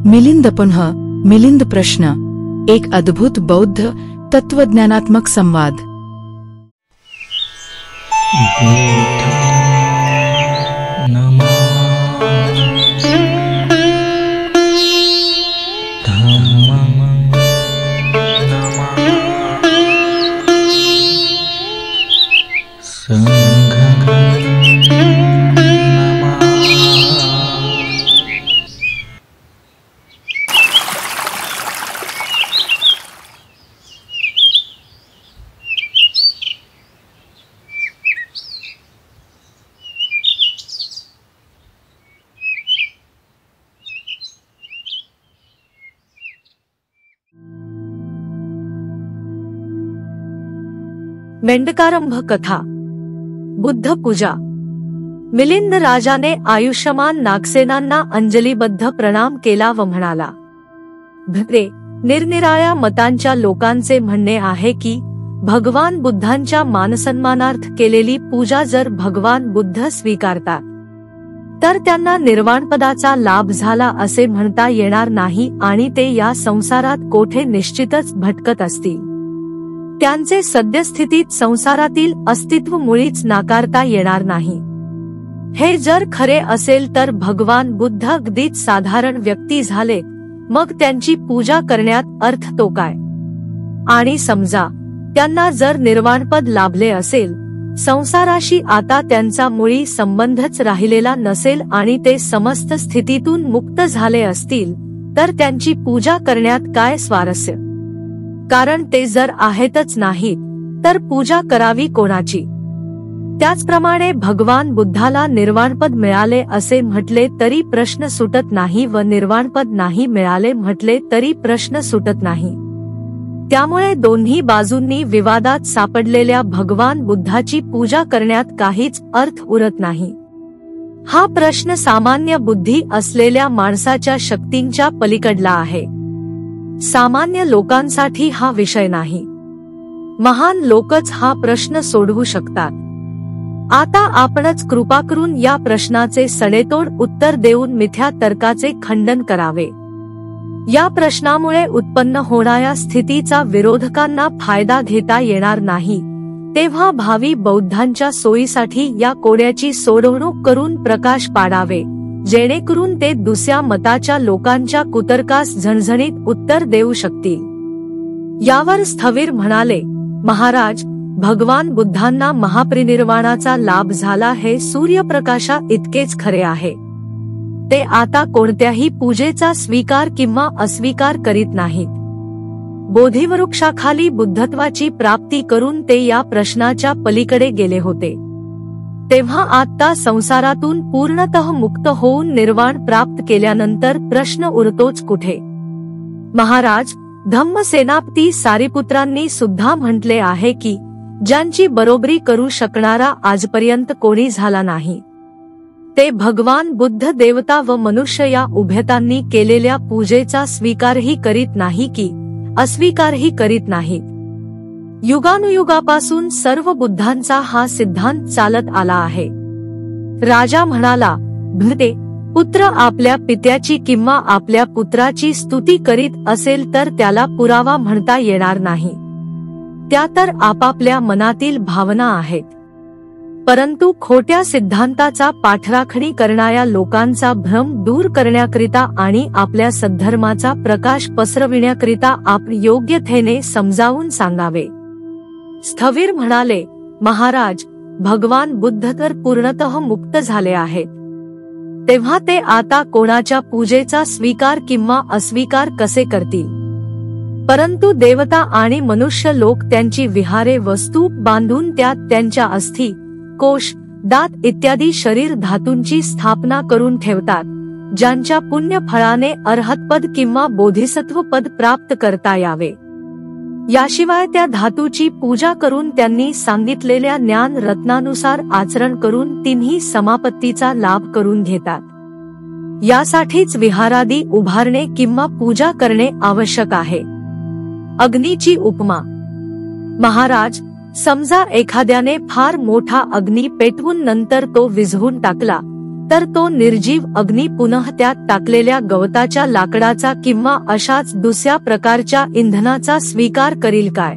मिलिंद पुन्हा मिलिंद प्रश्न, एक अद्भुत बौद्ध तत्वज्ञानात्मक संवाद। मेंढकारंभ कथा। बुद्ध पूजा। मिलिंद राजाने आयुष्यमान नागसेनांना अंजलीबद्ध प्रणाम केला व म्हणाला, भद्रे, निरनिराळ्या मतांच्या लोकांचे म्हणणे आहे की भगवान बुद्धांच्या मानसन्मानार्थ केलेली पूजा जर भगवान बुद्ध स्वीकारतात तर त्यांना निर्वाणपदाचा लाभ झाला असे म्हणता येणार नाही आणि ते या संसारात कोठे निश्चितच भटकत असतील। त्यांचे सद्यस्थितीत संसारातील अस्तित्व मुळीच नाकारता येणार नाही। हे जर खरे असेल तर भगवान बुद्ध अगदीच साधारण व्यक्ती झाले, मग त्यांची पूजा करण्यात अर्थ तो काय? आणि समजा त्यांना जर निर्वाणपद लाभले असेल, संसाराशी आता त्यांचा मुळी संबंधच राहिलेला नसेल आणि ते समस्त स्थितीतून मुक्त झाले असतील, तर त्यांची पूजा करण्यात काय स्वारस्य? कारण ते जर आहेतच नाहीत तर पूजा करावी कोणाची? त्याचप्रमाणे भगवान बुद्धाला निर्वाणपद मिळाले असे म्हटले तरी प्रश्न सुटत नाही व निर्वाणपद नाही मिळाले म्हटले तरी प्रश्न सुटत नाही। त्यामुळे दोन्ही बाजूंनी विवादात सापडलेल्या भगवान बुद्धाची पूजा करण्यात काहीच अर्थ उरत नाही। हा प्रश्न सामान्य बुद्धी असलेल्या माणसाच्या शक्तींच्या पलीकडला आहे। सामान्य लोकांसाठी हा विषय नाही। महान लोकच हा प्रश्न सोडवू शकतात। आता आपणच कृपा करून या प्रश्नाचे सडेतोड उत्तर देऊन मिथ्या तर्काचे खंडन करावे। या प्रश्नामुळे उत्पन्न होणाऱ्या स्थितीचा विरोधकांना फायदा घेता येणार नाही, तेव्हा भावी बौद्धांच्या सोयीसाठी या कोड्याची सोडवणूक करून प्रकाश पाडावे, जेणेकरून ते दुसऱ्या मताच्या लोकांच्या कुतर्कास झणझणीत उत्तर देऊ शकतील। यावर स्थविर म्हणाले, महाराज, भगवान बुद्धांना महापरिनिर्वाणाचा लाभ झाला हे सूर्यप्रकाशा इतकेच खरे आहे। ते आता कोणत्याही पूजेचा स्वीकार किंवा अस्वीकार करीत नाहीत। बोधिवृक्षाखाली बुद्धत्वाची प्राप्ती करून ते या प्रश्नाच्या पलीकडे गेले होते। तेव्हा आता संसारातून पूर्णतः मुक्त होऊन निर्वाण प्राप्त केल्यानंतर प्रश्न उरतोच कुठे? महाराज, धम्मसेनापती सारिपुत्रांनी सुद्धा म्हटले आहे की ज्यांची बरोबरी करू शकणारा आजपर्यंत कोणी झाला नाही, ते भगवान बुद्ध देवता व मनुष्य या उभयतांनी केलेल्या पूजेचा स्वीकारही करीत नाही की अस्वीकारही करीत नाहीत। युगानुयुगापासून सर्व बुद्धांचा हा सिद्धांत चालत आला आहे। राजा म्हणाला, भृते, पुत्र आपल्या पित्याची किंवा आपल्या पुत्राची स्तुती करीत असेल तर त्याला पुरावा म्हणता येणार नाही। त्या तर आपापल्या मनातील भावना आहेत। परंतु खोट्या सिद्धांताचा पाठराखणी करणाऱ्या लोकांचा भ्रम दूर करण्याकरिता आणि आपल्या सद्धर्माचा प्रकाश पसरविण्याकरिता आपण योग्यतेने समजावून सांगावे। स्थविर म्हणाले, महाराज, भगवान बुद्ध तर पूर्णतः मुक्त झाले आहेत, तेव्हा ते आता कोणाच्या पूजेचा स्वीकार किंवा अस्वीकार कसे करतील? परंतु देवता आणि मनुष्य लोक त्यांची विहारे व स्तूप बांधून त्यात त्यांच्या अस्थि, कोश, दात इत्यादी शरीर धातूंची स्थापना करून ठेवतात, ज्यांच्या पुण्य फळाने अर्हतपद किंवा बोधिसत्वपद प्राप्त करता यावे। याशिवाय त्या धातूची पूजा करून त्यांनी सांगितलेल्या ज्ञान रत्नानुसार आचरण करून तिन्ही समापत्तीचा लाभ करून घेतात। यासाठीच विहारादी उभारणे किंवा पूजा करणे आवश्यक आहे। अग्नीची उपमा। महाराज, समजा एखाद्याने फार मोठा अग्नी पेटवून नंतर तो विझवून टाकला, तर तो निर्जीव अग्नी पुनः त्यात टाकलेल्या गवताच्या लाकडाचा किंवा अशाच दुसऱ्या प्रकारच्या इंधनाचा स्वीकार करील काय?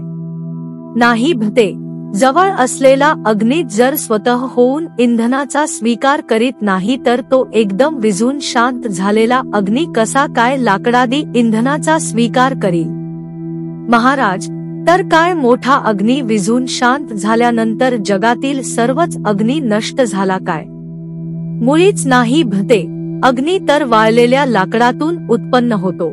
नाही भते. जवळ असलेला अग्नी जर स्वतः होऊन इंधनाचा स्वीकार करीत नाही तर तो एकदम विझून शांत झालेला अग्नी कसा काय लाकडादी इंधनाचा स्वीकार करील? महाराज, तर काय मोठा अग्नी विझून शांत झाल्यानंतर जगातील सर्वच अग्नी नष्ट झाला काय? मुळीच नाही भते. अग्नी तर वाळलेल्या लाकडातून उत्पन्न होतो.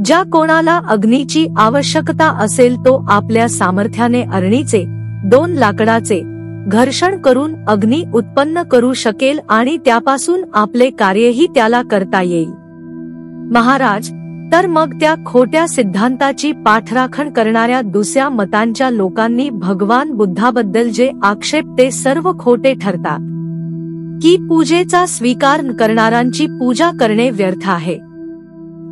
ज्या कोणाला अग्नीची आवश्यकता असेल तो आपल्या सामर्थ्याने अरणीचे 2 लाकडाचे घर्षण करून अग्नी उत्पन्न करू शकेल आणि त्यापासून आपले कार्यही त्याला करता येईल. महाराज, तर मग त्या खोट्या सिद्धांताची पाठराखण करणाऱ्या दुसऱ्या मतांच्या लोकांनी भगवान बुद्धाबद्दल जे आक्षेप ते सर्व खोटे ठरतात की पूजेचा स्वीकार करणाऱ्यांची पूजा करणे व्यर्थ आहे.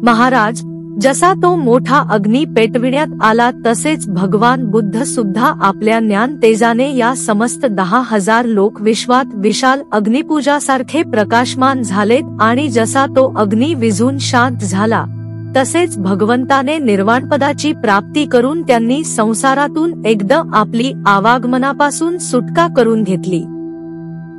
महाराज, जसा तो मोठा अग्नी पेटविण्यात आला तसेच भगवान बुद्ध सुद्धा आपल्या ज्ञान तेजाने या समस्त 10,000 लोक विश्वात विशाल अग्निपूजासारखे प्रकाशमान झालेत आणि जसा तो अग्नी विझून शांत झाला तसेच भगवंताने निर्वाणपदाची प्राप्ती करून त्यांनी संसारातून एकदा आपली आवागमनापासून सुटका करून घेतली.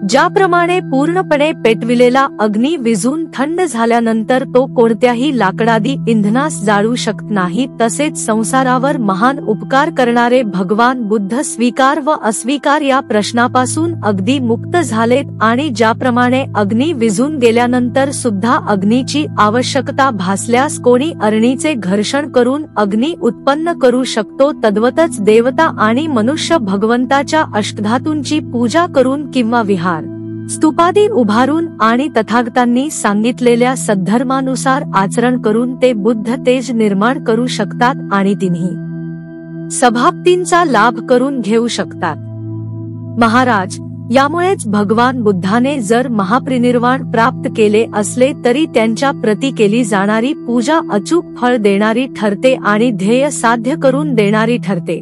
ज्याप्रमाणे पूर्णपणे पेटविलेला अग्नी विझून थंड झाल्यानंतर तो कोणत्याही लाकडादी इंधनास जाळू शकत नाही, तसेच संसारावर महान उपकार करणारे भगवान बुद्ध स्वीकार व अस्वीकार या प्रश्नापासून अगदी मुक्त झालेत आणि ज्याप्रमाणे अग्नी विझून गेल्यानंतर सुद्धा अग्नीची आवश्यकता भासल्यास कोणी अरणीचे घर्षण करून अग्नी उत्पन्न करू शकतो, तद्वतच देवता आणि मनुष्य भगवंताच्या अष्टधातूंची पूजा करून किंवा विहार स्तूपादी उभारून आणि तथागतांनी सांगितलेल्या सद्धर्मानुसार आचरण करून ते बुद्ध तेज निर्माण करू शकतात आणि तिन्ही सभाप्तींचा लाभ करून घेऊ शकतात. महाराज, यामुळेच भगवान बुद्धाने जर महापरिनिर्वाण प्राप्त केले असले तरी त्यांच्या प्रती केली जाणारी पूजा अचूक फळ देणारी ठरते आणि ध्येय साध्य करून देणारी ठरते.